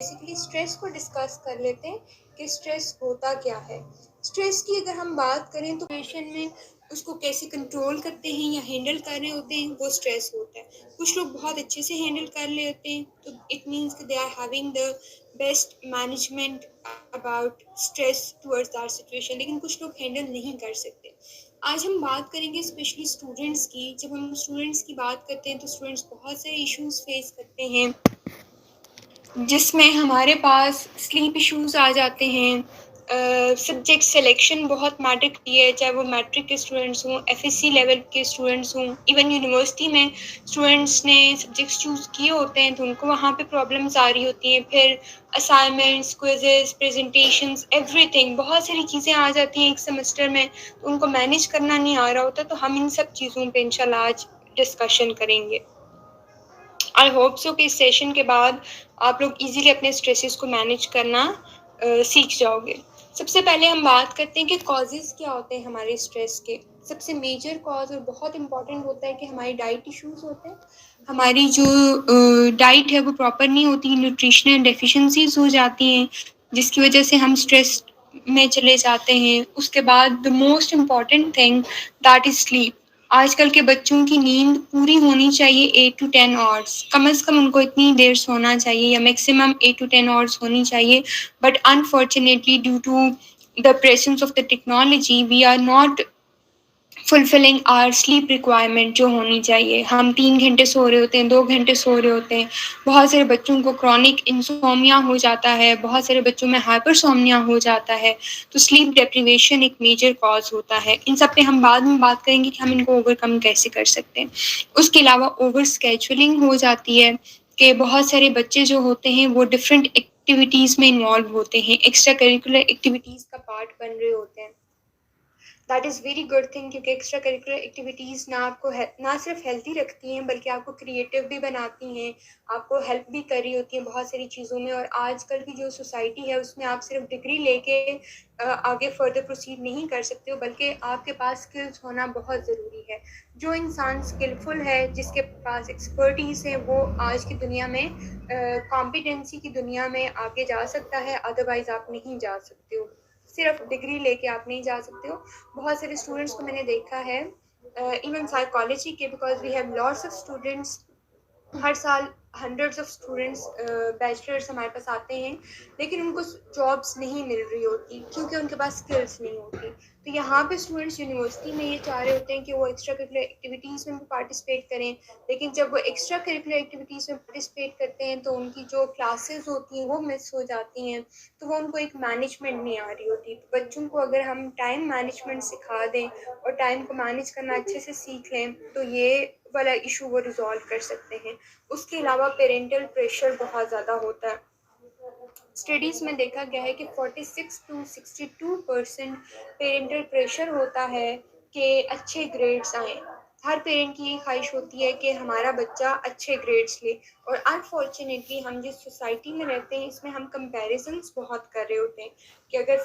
Basically stress को discuss कर लेते हैं कि स्ट्रेस होता क्या है। स्ट्रेस की अगर हम बात करें तो सिचुएशन में उसको कैसे कंट्रोल करते हैं या हैंडल कर रहे होते हैं, वो स्ट्रेस होता है। कुछ लोग बहुत अच्छे से हैंडल कर लेते हैं, तो इट मीन्स कि they are having the best management about stress towards that situation, लेकिन कुछ लोग हैंडल नहीं कर सकते। आज हम बात करेंगे स्पेशली स्टूडेंट्स की। जब हम स्टूडेंट्स की बात करते हैं तो स्टूडेंट्स बहुत सारे इश्यूज फेस करते हैं, जिसमें हमारे पास स्लीप इश्यूज आ जाते हैं। सब्जेक्ट सिलेक्शन बहुत मैटर करती है, चाहे वो मैट्रिक के स्टूडेंट्स हों, एफएससी लेवल के स्टूडेंट्स हों, इवन यूनिवर्सिटी में स्टूडेंट्स ने सब्जेक्ट्स चूज़ किए होते हैं तो उनको वहाँ पे प्रॉब्लम्स आ रही होती हैं। फिर असाइनमेंट्स, क्विजेस, प्रेजेंटेशंस, एवरीथिंग, बहुत सारी चीज़ें आ जाती हैं एक सेमेस्टर में, तो उनको मैनेज करना नहीं आ रहा होता। तो हम इन सब चीज़ों पे इंशाल्लाह आज डिस्कशन करेंगे। आई होप सो कि इस सेशन के बाद आप लोग इजीली अपने स्ट्रेसेस को मैनेज करना सीख जाओगे। सबसे पहले हम बात करते हैं कि कॉजेज़ क्या होते हैं हमारे स्ट्रेस के। सबसे मेजर कॉज और बहुत इंपॉर्टेंट होता है कि हमारी डाइट इश्यूज होते हैं। हमारी जो डाइट है वो प्रॉपर नहीं होती, न्यूट्रिशनल डेफिशिएंसीज हो जाती हैं, जिसकी वजह से हम स्ट्रेस में चले जाते हैं। उसके बाद the most important thing that is sleep. आजकल के बच्चों की नींद पूरी होनी चाहिए 8 to 10 आवर्स, कम से कम उनको इतनी देर सोना चाहिए, या मैक्सिमम 8 to 10 आवर्स होनी चाहिए। But unfortunately due to the presence of the technology we are not fulfilling our sleep requirement जो होनी चाहिए। हम 3 घंटे सो रहे होते हैं, 2 घंटे सो रहे होते हैं। बहुत सारे बच्चों को क्रॉनिक इंसोमिया हो जाता है, बहुत सारे बच्चों में हाइपरसोमनिया हो जाता है। तो स्लीप डेप्रिवेशन एक मेजर कॉज होता है। इन सब पे हम बाद में बात करेंगे कि हम इनको ओवरकम कैसे कर सकते हैं। उसके अलावा ओवर स्केजुअलिंग हो जाती है कि बहुत सारे बच्चे जो होते हैं वो डिफरेंट एक्टिविटीज़ में इन्वॉल्व होते हैं, एक्स्ट्रा करिकुलर एक्टिविटीज़ का पार्ट बन रहे होते हैं। That is very good thing, क्योंकि एक्स्ट्रा करिकुलर एक्टिविटीज़ ना आपको ना सिर्फ हेल्दी रखती हैं बल्कि आपको क्रिएटिव भी बनाती हैं, आपको हेल्प भी कर रही होती हैं बहुत सारी चीज़ों में। और आजकल की जो सोसाइटी है उसमें आप सिर्फ डिग्री लेके आगे फर्दर प्रोसीड नहीं कर सकते हो, बल्कि आपके पास स्किल्स होना बहुत ज़रूरी है। जो इंसान स्किलफुल है, जिसके पास एक्सपर्टीज़ है, वो आज की दुनिया में कॉम्पिटेंसी की दुनिया में आगे जा सकता है, अदरवाइज़ आप नहीं जा सकते हो। सिर्फ डिग्री लेके आप नहीं जा सकते हो। बहुत सारे स्टूडेंट्स को मैंने देखा है, इवन साइकोलॉजी के, because we have lots of students. हर साल हंड्रेड्स ऑफ स्टूडेंट्स बैचलर्स हमारे पास आते हैं, लेकिन उनको जॉब्स नहीं मिल रही होती क्योंकि उनके पास स्किल्स नहीं होती। तो यहाँ पे स्टूडेंट्स यूनिवर्सिटी में ये चाह रहे होते हैं कि वो एक्स्ट्रा करिकुलर एक्टिविटीज़ में भी पार्टिसिपेट करें, लेकिन जब वो एक्स्ट्रा करिकुलर एक्टिविटीज़ में पार्टिसिपेट करते हैं तो उनकी जो क्लासेस होती हैं वो मिस हो जाती हैं, तो वो उनको एक मैनेजमेंट नहीं आ रही होती। तो बच्चों को अगर हम टाइम मैनेजमेंट सिखा दें और टाइम को मैनेज करना अच्छे से सीख लें तो ये वाला इशू वो रिजॉल्व कर सकते हैं। उसके अलावा पेरेंटल प्रेशर बहुत ज़्यादा होता है। स्टडीज़ में देखा गया है कि 46 to 62% पेरेंटल प्रेशर होता है कि अच्छे ग्रेड्स आएँ। हर पेरेंट की ये ख्वाहिश होती है कि हमारा बच्चा अच्छे ग्रेड्स ले, और अनफॉर्चुनेटली हम जिस सोसाइटी में रहते हैं इसमें हम कंपैरिजन्स बहुत कर रहे होते हैं कि अगर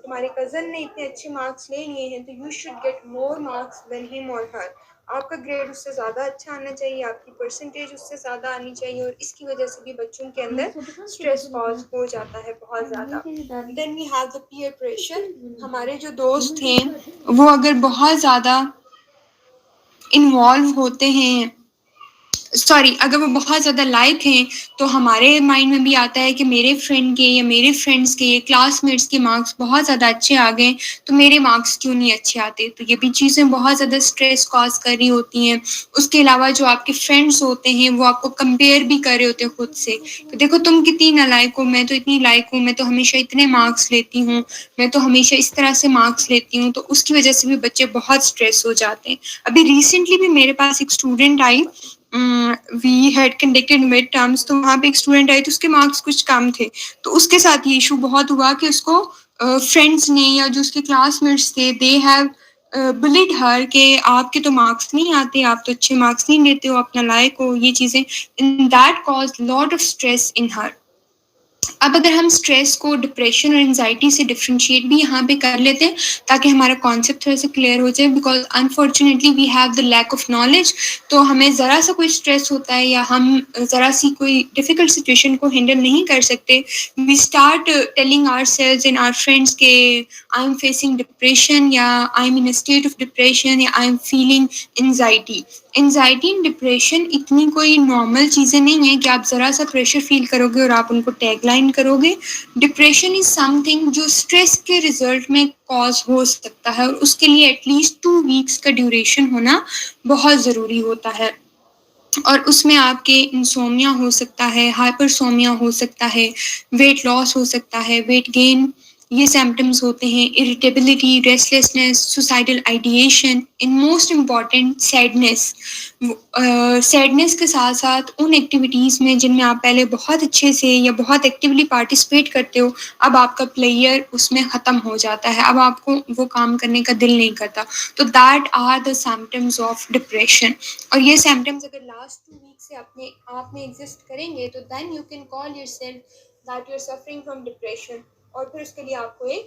तुम्हारे कज़न ने इतने अच्छे मार्क्स ले लिए हैं तो you should get more marks than him और हर। आपका ग्रेड उससे ज़्यादा अच्छा आना चाहिए, आपकी परसेंटेज उससे ज़्यादा आनी चाहिए, और इसकी वजह से भी बच्चों के अंदर स्ट्रेस कॉज हो जाता है बहुत ज़्यादा। Then we have the peer pressure. हमारे जो दोस्त हैं वो अगर बहुत ज़्यादा इन्वॉल्व होते हैं, अगर वो बहुत ज़्यादा लाइक हैं, तो हमारे माइंड में भी आता है कि मेरे फ्रेंड के या मेरे फ्रेंड्स के क्लासमेट्स के मार्क्स बहुत ज़्यादा अच्छे आ गए, तो मेरे मार्क्स क्यों नहीं अच्छे आते। तो ये भी चीज़ें बहुत ज़्यादा स्ट्रेस कॉज कर रही होती हैं। उसके अलावा जो आपके फ्रेंड्स होते हैं वो आपको कंपेयर भी कर रहे होते हैं खुद से, तो देखो तुम कितनी नालायक हो, मैं तो इतनी लायक हूँ, मैं तो हमेशा इतने मार्क्स लेती हूँ, मैं तो हमेशा इस तरह से मार्क्स लेती हूँ। तो उसकी वजह से भी बच्चे बहुत स्ट्रेस हो जाते हैं। अभी रिसेंटली भी मेरे पास एक स्टूडेंट आई, we had conducted mid terms, तो वहाँ पे एक स्टूडेंट आई तो उसके मार्क्स कुछ कम थे, तो उसके साथ ये इशू बहुत हुआ कि उसको फ्रेंड्स ने या जो उसके क्लासमेट्स थे दे हैव बुलिड हर कि आपके तो मार्क्स नहीं आते, आप तो अच्छे मार्क्स नहीं लेते हो, आप नालायक हो, ये चीज़ें। In that cause lot of stress in her. अब अगर हम स्ट्रेस को डिप्रेशन और एंजाइटी से डिफरेंशिएट भी यहाँ पे कर लेते हैं ताकि हमारा कॉन्सेप्ट थोड़ा सा क्लियर हो जाए, because unfortunately we have the lack of knowledge. तो हमें ज़रा सा कोई स्ट्रेस होता है या हम ज़रा सी कोई डिफ़िकल्ट सिचुएशन को हैंडल नहीं कर सकते, we start telling our selves and our friends के आई एम फेसिंग डिप्रेशन, या I am in a state of depression, या I am feeling anxiety. Anxiety and depression इतनी कोई नॉर्मल चीज़ें नहीं है कि आप ज़रा सा प्रेशर फील करोगे और आप उनको टैगलाइन करोगे। डिप्रेशन इज़ समथिंग जो स्ट्रेस के रिजल्ट में कॉज हो सकता है, और उसके लिए एटलीस्ट 2 वीक्स का ड्यूरेशन होना बहुत ज़रूरी होता है। और उसमें आपके इंसोमिया हो सकता है, हाइपरसोमिया हो सकता है, वेट लॉस हो सकता है, वेट गेन, ये सिम्टम्स होते हैं, irritability, restlessness, suicidal ideation, in most important sadness. Sadness के साथ साथ उन एक्टिविटीज़ में जिनमें आप पहले बहुत अच्छे से या बहुत एक्टिवली पार्टिसिपेट करते हो, अब आपका प्लेयर उसमें ख़त्म हो जाता है, अब आपको वो काम करने का दिल नहीं करता। तो that are the symptoms of depression. और ये सिम्टम्स अगर लास्ट 2 वीक से अपने आप में एग्जिस्ट करेंगे तो then you can call yourself that you are suffering from depression. और फिर उसके लिए आपको एक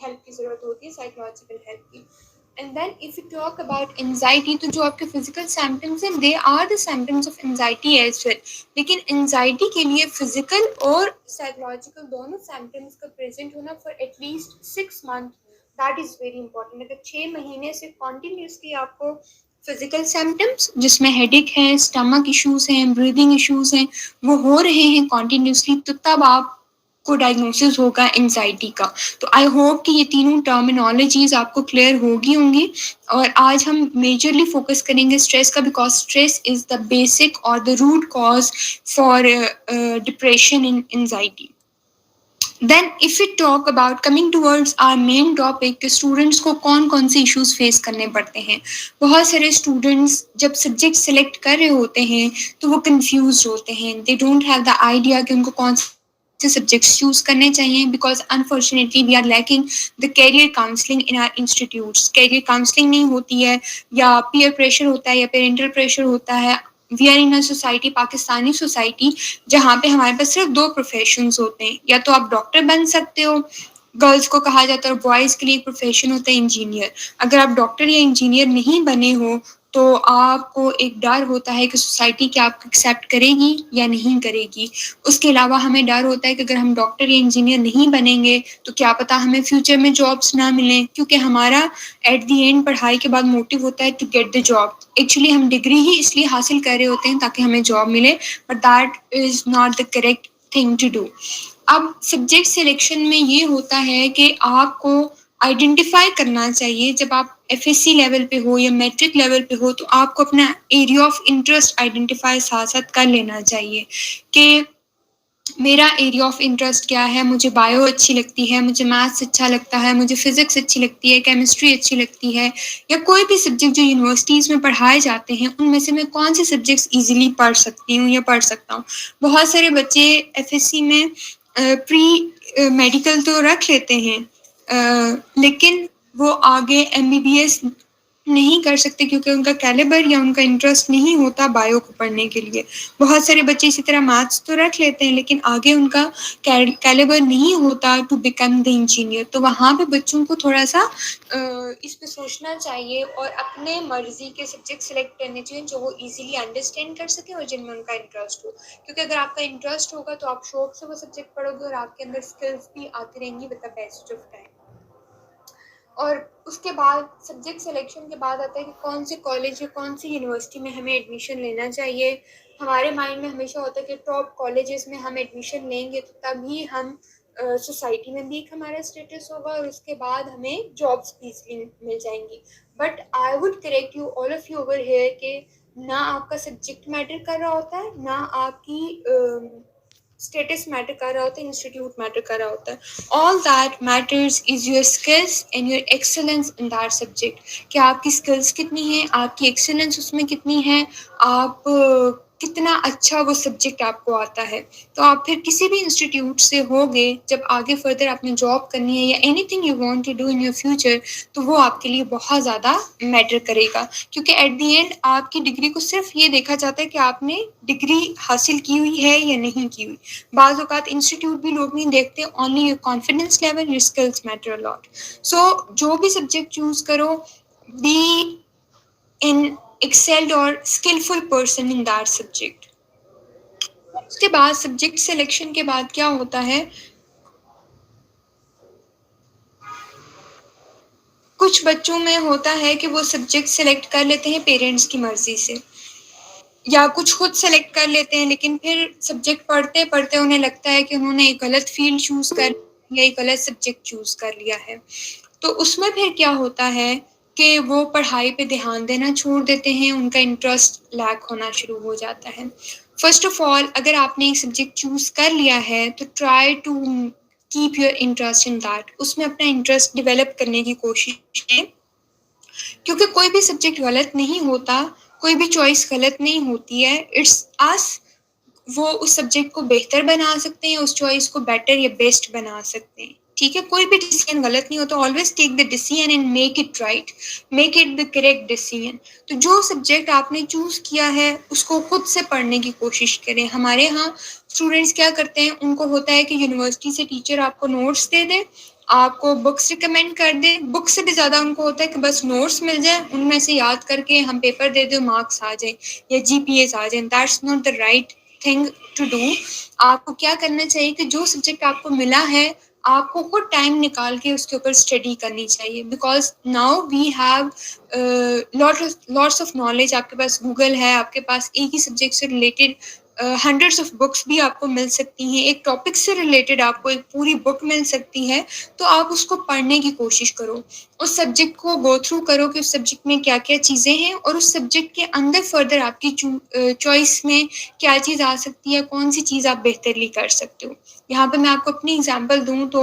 हेल्प की ज़रूरत होती है, साइकोलॉजिकल हेल्प की। And then if you talk about anxiety, तो जो आपके फिजिकल सिम्टम्स हैं they are the symptoms of anxiety as well. लेकिन एंजाइटी के लिए फिजिकल और साइकोलॉजिकल दोनों सिम्टम्स का प्रेजेंट होना for at least 6 month, that is very important. अगर 6 महीने से कॉन्टीन्यूसली आपको फिजिकल सिम्टम्स जिसमें हेडेक है, स्टमक इश्यूज हैं, ब्रीदिंग इश्यूज हैं, वो हो रहे हैं कॉन्टीन्यूसली, तो तब आप को डायग्नोसिस होगा एंजाइटी का। तो आई होप कि ये तीनों टर्मिनोलॉजीज आपको क्लियर होगी होंगी। और आज हम मेजरली फोकस करेंगे स्ट्रेस का, because stress is the basic और the root cause for depression and anxiety. Then if you talk about coming towards our main topic कि स्टूडेंट्स को कौन कौन से इश्यूज फेस करने पड़ते हैं। बहुत सारे स्टूडेंट्स जब सब्जेक्ट सेलेक्ट कर रहे होते हैं तो वो कंफ्यूज होते हैं, they don't have the idea कि उनको कौन से सब्जेक्ट्स चूज करने चाहिए, because unfortunately we are lacking the career counselling in our institutes. Career counselling नहीं होती है, या पीयर प्रेशर होता है, या पेरेंटल प्रेशर होता है। We are in a society, Pakistani society, जहाँ पे हमारे पास सिर्फ 2 प्रोफेशंस होते हैं, या तो आप डॉक्टर बन सकते हो, गर्ल्स को कहा जाता है, और बॉयज़ के लिए एक प्रोफेशन होता है इंजीनियर। अगर आप डॉक्टर या इंजीनियर नहीं बने हो तो आपको एक डर होता है कि सोसाइटी क्या आपको एक्सेप्ट करेगी या नहीं करेगी। उसके अलावा हमें डर होता है कि अगर हम डॉक्टर या इंजीनियर नहीं बनेंगे तो क्या पता हमें फ्यूचर में जॉब्स ना मिलें, क्योंकि हमारा एट द एंड पढ़ाई के बाद मोटिव होता है to get the job. Actually हम डिग्री ही इसलिए हासिल कर रहे होते हैं ताकि हमें जॉब मिले, but that is not the correct thing to do. अब सब्जेक्ट सिलेक्शन में ये होता है कि आपको आइडेंटिफाई करना चाहिए, जब आप एफएससी लेवल पे हो या मैट्रिक लेवल पे हो तो आपको अपना एरिया ऑफ इंटरेस्ट आइडेंटिफाई साथ साथ कर लेना चाहिए कि मेरा एरिया ऑफ इंटरेस्ट क्या है। मुझे बायो अच्छी लगती है, मुझे मैथ्स अच्छा लगता है, मुझे फिजिक्स अच्छी लगती है, केमिस्ट्री अच्छी लगती है, या कोई भी सब्जेक्ट जो यूनिवर्सिटीज़ में पढ़ाए जाते हैं उनमें से मैं कौन से सब्जेक्ट्स इजीली पढ़ सकती हूँ या पढ़ सकता हूँ। बहुत सारे बच्चे एफएससी में प्री मेडिकल तो रख लेते हैं, लेकिन वो आगे एमबीबीएस नहीं कर सकते क्योंकि उनका कैलिबर या उनका इंटरेस्ट नहीं होता बायो को पढ़ने के लिए। बहुत सारे बच्चे इसी तरह मैथ्स तो रख लेते हैं लेकिन आगे उनका कैलिबर नहीं होता टू बिकम द इंजीनियर। तो वहाँ पे बच्चों को थोड़ा सा इस पे सोचना चाहिए और अपने मर्जी के सब्जेक्ट सेलेक्ट करने चाहिए जो वो इजीली अंडरस्टैंड कर सके और जिनमें उनका इंटरेस्ट हो। क्योंकि अगर आपका इंटरेस्ट होगा तो आप शौक से वो सब्जेक्ट पढ़ोगे और आपके अंदर स्किल्स भी आती रहेंगी with the best of time. और उसके बाद सब्जेक्ट सिलेक्शन के बाद आता है कि कौन से कॉलेज या कौन सी यूनिवर्सिटी में हमें एडमिशन लेना चाहिए। हमारे माइंड में हमेशा होता है कि टॉप कॉलेजेस में हम एडमिशन लेंगे तो तभी हम सोसाइटी में भी एक हमारा स्टेटस होगा और उसके बाद हमें जॉब्स भी इजली मिल जाएंगी। But I would correct you all of you over here कि ना आपका सब्जेक्ट मैटर कर रहा होता है, ना आपकी स्टेटस मैटर कर रहा होता है, इंस्टीट्यूट मैटर कर रहा होता है। All that matters is your skills and your excellence in that subject. कि आपकी स्किल्स कितनी हैं, आपकी एक्सेलेंस उसमें कितनी है, आप कितना अच्छा वो सब्जेक्ट आपको आता है। तो आप फिर किसी भी इंस्टीट्यूट से होगे, जब आगे फर्दर आपने जॉब करनी है या anything you want to do in your future, तो वो आपके लिए बहुत ज़्यादा मैटर करेगा। क्योंकि एट द एंड आपकी डिग्री को सिर्फ ये देखा जाता है कि आपने डिग्री हासिल की हुई है या नहीं की हुई। बाज़ औक़ात इंस्टीट्यूट भी लोग नहीं देखते, only your confidence level, your skills matter a lot. So जो भी सब्जेक्ट चूज़ करो, बी इन एक्सेल्ड और skilful person in that subject. उसके बाद सब्जेक्ट सिलेक्शन के बाद क्या होता है, कुछ बच्चों में होता है कि वो सब्जेक्ट सेलेक्ट कर लेते हैं पेरेंट्स की मर्जी से, या कुछ खुद सेलेक्ट कर लेते हैं, लेकिन फिर सब्जेक्ट पढ़ते पढ़ते उन्हें लगता है कि उन्होंने एक गलत फील्ड चूज कर या एक गलत सब्जेक्ट चूज कर लिया है। तो उसमें फिर क्या होता है कि वो पढ़ाई पे ध्यान देना छोड़ देते हैं, उनका इंटरेस्ट लैक होना शुरू हो जाता है। फर्स्ट ऑफ ऑल, अगर आपने एक सब्जेक्ट चूज कर लिया है तो try to keep your interest in that, उसमें अपना इंटरेस्ट डेवलप करने की कोशिश करें। क्योंकि कोई भी सब्जेक्ट गलत नहीं होता, कोई भी चॉइस गलत नहीं होती है। इट्स अस, वो उस सब्जेक्ट को बेहतर बना सकते हैं, उस चॉइस को बेटर या बेस्ट बना सकते हैं। ठीक है, कोई भी डिसीजन गलत नहीं होता। Always take the decision and make it right, make it the correct decision. तो जो सब्जेक्ट आपने चूज किया है उसको खुद से पढ़ने की कोशिश करें। हमारे यहाँ स्टूडेंट्स क्या करते हैं, उनको होता है कि यूनिवर्सिटी से टीचर आपको नोट्स दे दे, आपको बुक्स रिकमेंड कर दे, बुक से भी ज़्यादा उनको होता है कि बस नोट्स मिल जाए, उनमें से याद करके हम पेपर दे दो, मार्क्स आ जाए या जीपीएस आ जाए। That's not the right thing to do. आपको क्या करना चाहिए कि जो सब्जेक्ट आपको मिला है, आपको खुद टाइम निकाल के उसके ऊपर स्टडी करनी चाहिए। Because now we have lots of knowledge. आपके पास गूगल है, आपके पास एक ही सब्जेक्ट से रिलेटेड हंड्रेड्स ऑफ बुक्स भी आपको मिल सकती हैं। एक टॉपिक से रिलेटेड आपको एक पूरी बुक मिल सकती है। तो आप उसको पढ़ने की कोशिश करो, उस सब्जेक्ट को गो थ्रू करो कि उस सब्जेक्ट में क्या क्या चीज़ें हैं, और उस सब्जेक्ट के अंदर फर्दर आपकी चॉइस में क्या चीज़ आ सकती है, कौन सी चीज़ आप बेहतरी कर सकते हो। यहाँ पे मैं आपको अपनी एग्जांपल दूँ तो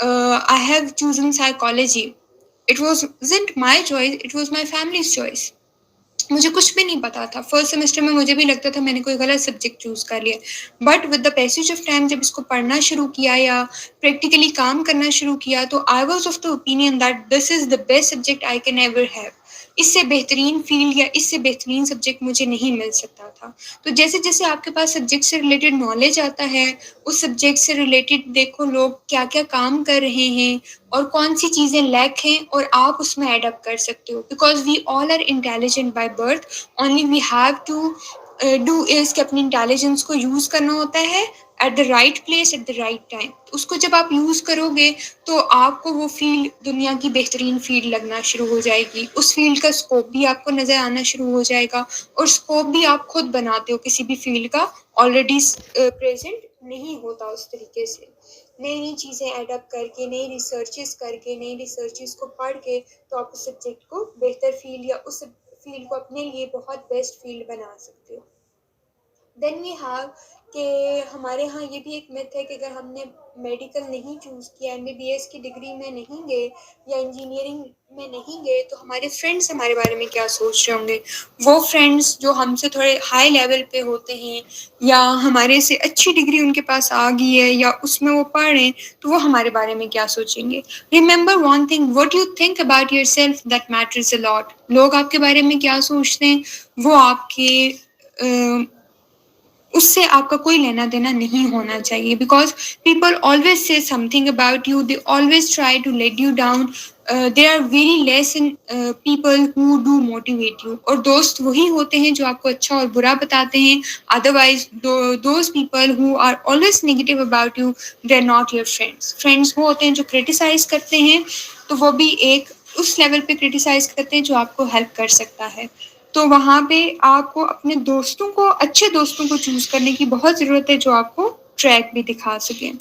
I have chosen psychology. It wasn't my choice, it was my families choice. मुझे कुछ भी नहीं पता था। फर्स्ट सेमेस्टर में मुझे भी लगता था मैंने कोई गलत सब्जेक्ट चूज़ कर लिया। But with the passage of time जब इसको पढ़ना शुरू किया या प्रैक्टिकली काम करना शुरू किया, तो I was of the opinion that this is the best subject I can ever have. इससे बेहतरीन फ़ील्ड या इससे बेहतरीन सब्जेक्ट मुझे नहीं मिल सकता था। तो जैसे-जैसे आपके पास सब्जेक्ट से रिलेटेड नॉलेज आता है, उस सब्जेक्ट से रिलेटेड देखो लोग क्या-क्या काम कर रहे हैं और कौन-सी चीज़ें लैक हैं और आप उसमें एडप्ट कर सकते हो। Because we all are intelligent by birth, only we have to do is कि अपनी इंटेलिजेंस को यूज़ करना होता है at the right place at the right time. उसको जब आप यूज़ करोगे तो आपको वो फ़ील्ड दुनिया की बेहतरीन फ़ील्ड लगना शुरू हो जाएगी। उस फ़ील्ड का स्कोप भी आपको नज़र आना शुरू हो जाएगा, और स्कोप भी आप खुद बनाते हो किसी भी फ़ील्ड का, ऑलरेडी प्रेज़ेंट नहीं होता उस तरीके से। नई-नई चीज़ें एडप्ट करके, नई रिसर्चेज़ करके, नई रिसर्चेज़ को पढ़ के, तो आप उस सब्जेक्ट को बेहतर फ़ील्ड या उस फ़ील्ड को अपने लिए बहुत बेस्ट फ़ील्ड बना सकते हो। देन वी हैव कि हमारे यहाँ ये भी एक मिथ है कि अगर हमने मेडिकल नहीं चूज़ किया, एमबीबीएस की डिग्री में नहीं गए या इंजीनियरिंग में नहीं गए, तो हमारे फ्रेंड्स हमारे बारे में क्या सोच रहे होंगे। वो फ्रेंड्स जो हमसे थोड़े हाई लेवल पे होते हैं या हमारे से अच्छी डिग्री उनके पास आ गई है या उसमें वो पढ़ रहे हैं, तो वो हमारे बारे में क्या सोचेंगे। Remember one thing, what you think about yourself that matters a lot. लोग आपके बारे में क्या सोचते हैं, वो आपके उससे आपका कोई लेना देना नहीं होना चाहिए। Because people always say something about you, they always try to let you down. There are very less in people who do motivate you. और दोस्त वही होते हैं जो आपको अच्छा और बुरा बताते हैं। Otherwise those people who are always negative about you, they are not your friends. Friends वो होते हैं जो क्रिटिसाइज करते हैं, तो वो भी एक उस लेवल पे क्रिटिसाइज करते हैं जो आपको हेल्प कर सकता है। तो वहाँ पे आपको अपने दोस्तों को, अच्छे दोस्तों को चूज़ करने की बहुत ज़रूरत है जो आपको ट्रैक भी दिखा सकें।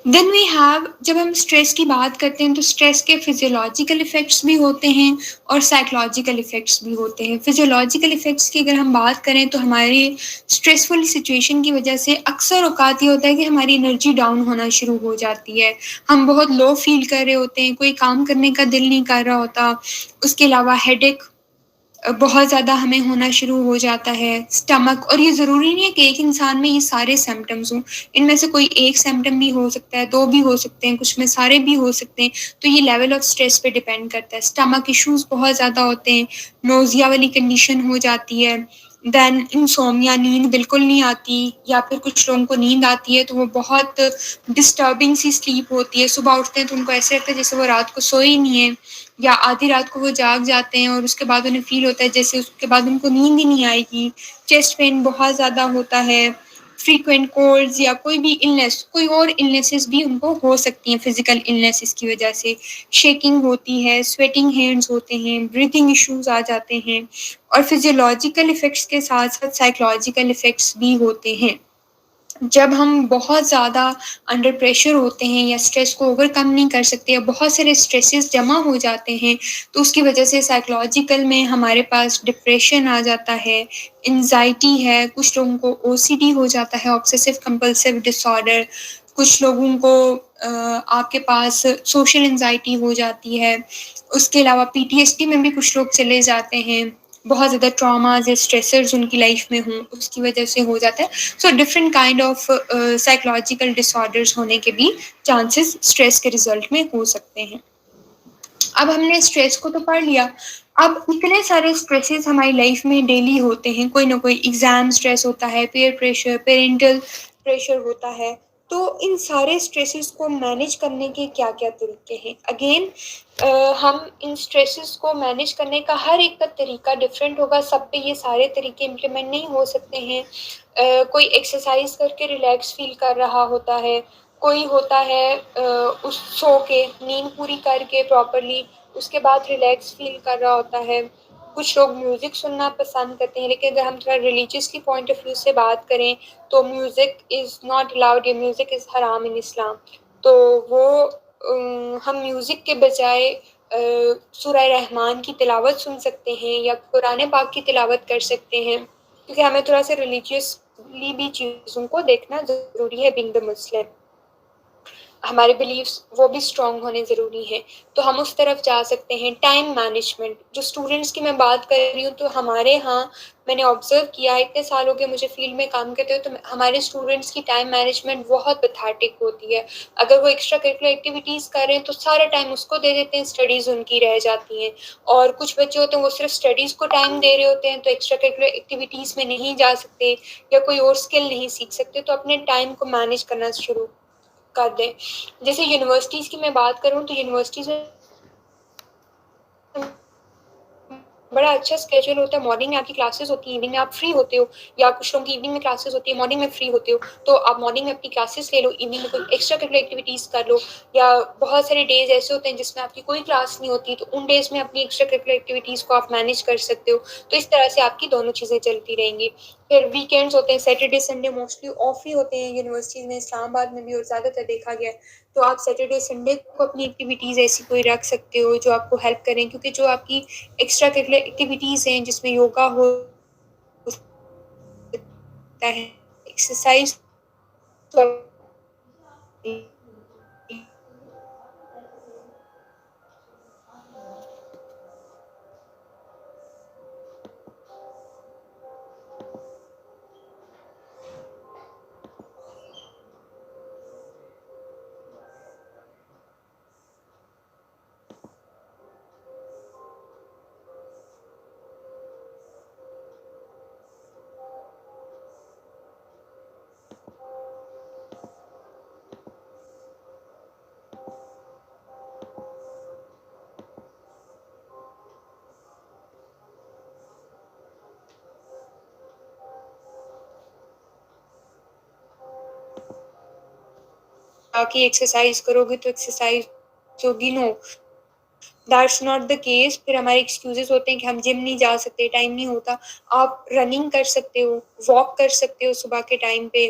देन वी हैव, जब हम स्ट्रेस की बात करते हैं तो स्ट्रेस के फिजियोलॉजिकल इफ़ेक्ट्स भी होते हैं और साइकोलॉजिकल इफ़ेक्ट्स भी होते हैं। फिजियोलॉजिकल इफ़ेक्ट्स की अगर हम बात करें तो हमारी स्ट्रेसफुल सिचुएशन की वजह से अक्सर औकात ये होता है कि हमारी एनर्जी डाउन होना शुरू हो जाती है। हम बहुत लो फील कर रहे होते हैं, कोई काम करने का दिल नहीं कर रहा होता। उसके अलावा हेडेक बहुत ज़्यादा हमें होना शुरू हो जाता है, स्टमक, और ये ज़रूरी नहीं है कि एक इंसान में ये सारे सिम्पटम्स हों। इनमें से कोई एक सिम्पटम भी हो सकता है, 2 भी हो सकते हैं, कुछ में सारे भी हो सकते हैं। तो ये लेवल ऑफ स्ट्रेस पे डिपेंड करता है। स्टमक इश्यूज़ बहुत ज़्यादा होते हैं, नोज़िया वाली कंडीशन हो जाती है, देन इंसोम्निया, नींद बिल्कुल नहीं आती, या फिर कुछ लोगों को नींद आती है तो वो बहुत डिस्टर्बिंग सी स्लीप होती है। सुबह उठते हैं तो उनको ऐसे लगता है जैसे वो रात को सोए ही नहीं है, या आधी रात को वो जाग जाते हैं और उसके बाद उन्हें फ़ील होता है जैसे उसके बाद उनको नींद ही नहीं आएगी। चेस्ट पेन बहुत ज़्यादा होता है, फ्रीक्वेंट कोल्ड्स या कोई भी इलनेस, कोई और इलनेसेस भी उनको हो सकती हैं फिज़िकल इलनेसेस की वजह से। शेकिंग होती है, स्वेटिंग हैंड्स होते हैं, ब्रीथिंग इश्यूज़ आ जाते हैं, और फिज़ियोलॉजिकल इफ़ेक्ट्स के साथ-साथ साइकोलॉजिकल इफ़ेक्ट्स भी होते हैं। जब हम बहुत ज़्यादा अंडर प्रेशर होते हैं या स्ट्रेस को ओवरकम नहीं कर सकते या बहुत सारे स्ट्रेसेस जमा हो जाते हैं, तो उसकी वजह से साइकोलॉजिकल में हमारे पास डिप्रेशन आ जाता है, एंग्ज़ायटी है, कुछ लोगों को ओसीडी हो जाता है, ऑब्सेसिव कंपल्सिव डिसऑर्डर, कुछ लोगों को आपके पास सोशल एंग्ज़ायटी हो जाती है। उसके अलावा पीटीएसडी में भी कुछ लोग चले जाते हैं, बहुत ज़्यादा ट्रॉमाज़ या स्ट्रेसर्स उनकी लाइफ़ में हों, उसकी वजह से हो जाता है। So different kind of psychological disorders होने के भी चांसेस स्ट्रेस के रिजल्ट में हो सकते हैं। अब हमने स्ट्रेस को तो पढ़ लिया। अब इतने सारे स्ट्रेसेस हमारी लाइफ में डेली होते हैं, कोई ना कोई एग्ज़ाम स्ट्रेस होता है, पीयर प्रेशर, पेरेंटल प्रेशर होता है। तो इन सारे स्ट्रेसेस को मैनेज करने के क्या-क्या तरीके हैं? अगेन हम इन स्ट्रेसेस को मैनेज करने का हर एक का तरीका डिफरेंट होगा, सब पे ये सारे तरीके इम्प्लीमेंट नहीं हो सकते हैं। कोई एक्सरसाइज़ करके रिलैक्स फ़ील कर रहा होता है, कोई होता है उस सो के नींद पूरी करके प्रॉपरली उसके बाद रिलैक्स फ़ील कर रहा होता है। कुछ लोग म्यूज़िक सुनना पसंद करते हैं, लेकिन अगर हम थोड़ा रिलीजियसली पॉइंट ऑफ व्यू से बात करें, तो म्यूज़िक इज़ नॉट अलाउड, या म्यूज़िक इज़ हराम इन इस्लाम। तो वो हम म्यूज़िक के बजाय सूरह रहमान की तिलावत सुन सकते हैं या कुरान पाक की तिलावत कर सकते हैं, क्योंकि हमें थोड़ा-सा रिलीजियसली भी चीज़ों को देखना ज़रूरी है बीइंग द मुस्लिम। हमारे बिलीव्स वो भी स्ट्रॉन्ग होने ज़रूरी हैं, तो हम उस तरफ जा सकते हैं। टाइम मैनेजमेंट, जो स्टूडेंट्स की मैं बात कर रही हूँ, तो हमारे यहाँ मैंने ऑब्ज़र्व किया है, इतने साल हो गए मुझे फ़ील्ड में काम करते हुए, तो हमारे स्टूडेंट्स की टाइम मैनेजमेंट बहुत पैथेटिक होती है। अगर वो एक्स्ट्रा करिकुलर एक्टिविटीज़ कर रहे हैं, तो सारा टाइम उसको दे देते हैं, स्टडीज़ उनकी रह जाती हैं। और कुछ बच्चे होते हैं, वो सिर्फ़ स्टडीज़ को टाइम दे रहे होते हैं, तो एक्स्ट्रा करिकुलर एक्टिविटीज़ में नहीं जा सकते या कोई और स्किल नहीं सीख सकते, तो अपने टाइम को मैनेज करना शुरू कर दें। जैसे यूनिवर्सिटीज़ की मैं बात करूँ, तो यूनिवर्सिटीज़ में बड़ा अच्छा स्केड्यूल होता है, मॉर्निंग में आपकी क्लासेस होती हैं, इवनिंग में आप फ्री होते हो, या कुछ लोगों की इवनिंग में क्लासेस होती है, मॉर्निंग में फ्री होते हो, तो आप मॉर्निंग में अपनी क्लासेस ले लो, इवनिंग में कोई एक्स्ट्रा करिकुलर एक्टिविटीज़ कर लो, या बहुत सारे डेज़ ऐसे होते हैं जिसमें आपकी कोई क्लास नहीं होती, तो उन डेज़ में अपनी एक्स्ट्रा करिकुलर एक्टिविटीज़ को आप मैनेज कर सकते हो। तो इस तरह से आपकी दोनों चीज़ें चलती रहेंगी। फिर वीकेंड्स होते हैं, सैटरडे, संडे मोस्टली ऑफ ही होते हैं यूनिवर्सिटीज़ में, इस्लामाबाद में भी और ज़्यादातर देखा गया है। तो आप सैटरडे, संडे को अपनी एक्टिविटीज़ ऐसी कोई रख सकते हो जो आपको हेल्प करें, क्योंकि जो आपकी एक्स्ट्रा करिकुलर एक्टिविटीज़ हैं जिसमें योगा हो सकता है, एक्सरसाइज की एक्सरसाइज करोगे तो एक्सरसाइज होगी, no, that's not the case. फिर हमारे एक्सक्यूजेस होते हैं कि हम जिम नहीं जा सकते, टाइम नहीं होता। आप रनिंग कर सकते हो, वॉक कर सकते हो सुबह के टाइम पे,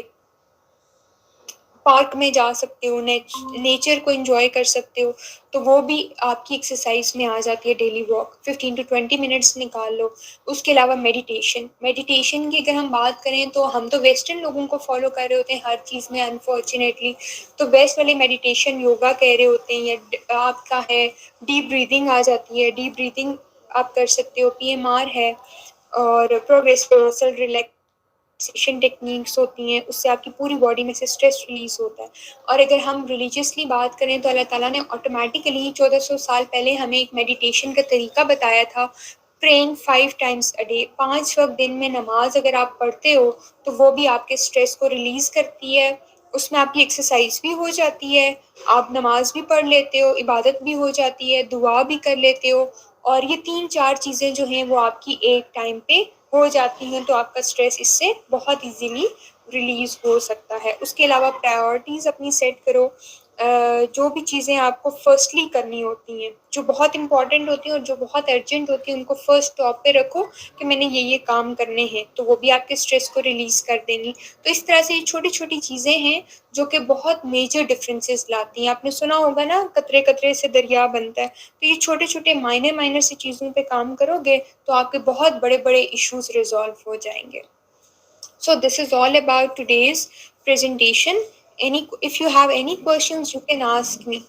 पार्क में जा सकते हो, नेचर को एंजॉय कर सकते हो, तो वो भी आपकी एक्सरसाइज में आ जाती है। डेली वॉक 15 to 20 मिनट्स निकाल लो। उसके अलावा मेडिटेशन, मेडिटेशन की अगर हम बात करें, तो हम तो वेस्टर्न लोगों को फॉलो कर रहे होते हैं हर चीज़ में अनफॉर्चुनेटली, तो वेस्ट वाले मेडिटेशन योगा कह रहे होते हैं, या आपका है डीप ब्रीदिंग आ जाती है। डीप ब्रीदिंग आप कर सकते हो, PMR है और प्रोग्रेसिव मसल रिलैक्सेशन टेक्निक्स होती हैं, उससे आपकी पूरी बॉडी में से स्ट्रेस रिलीज होता है। और अगर हम रिलीजियसली बात करें तो अल्लाह ताला ने ऑटोमेटिकली 1400 साल पहले हमें एक मेडिटेशन का तरीका बताया था, प्रेइंग 5 टाइम्स अ डे, 5 वक्त दिन में नमाज अगर आप पढ़ते हो तो वो भी आपके स्ट्रेस को रिलीज़ करती है। उसमें आपकी एक्सरसाइज भी हो जाती है, आप नमाज भी पढ़ लेते हो, इबादत भी हो जाती है, दुआ भी कर लेते हो, और ये 3-4 चीज़ें जो हैं वो आपकी एक टाइम पे हो जाती हैं, तो आपका स्ट्रेस इससे बहुत इजीली रिलीज़ हो सकता है। उसके अलावा प्रायोरिटीज़ अपनी सेट करो, जो भी चीज़ें आपको फर्स्टली करनी होती हैं, जो बहुत इंपॉर्टेंट होती हैं और जो बहुत अर्जेंट होती हैं, उनको फर्स्ट टॉप पे रखो कि मैंने ये काम करने हैं, तो वो भी आपके स्ट्रेस को रिलीज़ कर देंगी। तो इस तरह से ये छोटी-छोटी चीज़ें हैं जो कि बहुत मेजर डिफरेंसेस लाती हैं। आपने सुना होगा ना, कतरे-कतरे से दरिया बनता है, तो ये छोटे-छोटे माइनर-माइनर सी चीज़ों पे काम करोगे तो आपके बहुत बड़े-बड़े इश्यूज़ रिज़ॉल्व हो जाएँगे। So this is all about today's presentation. If you have any questions, you can ask me.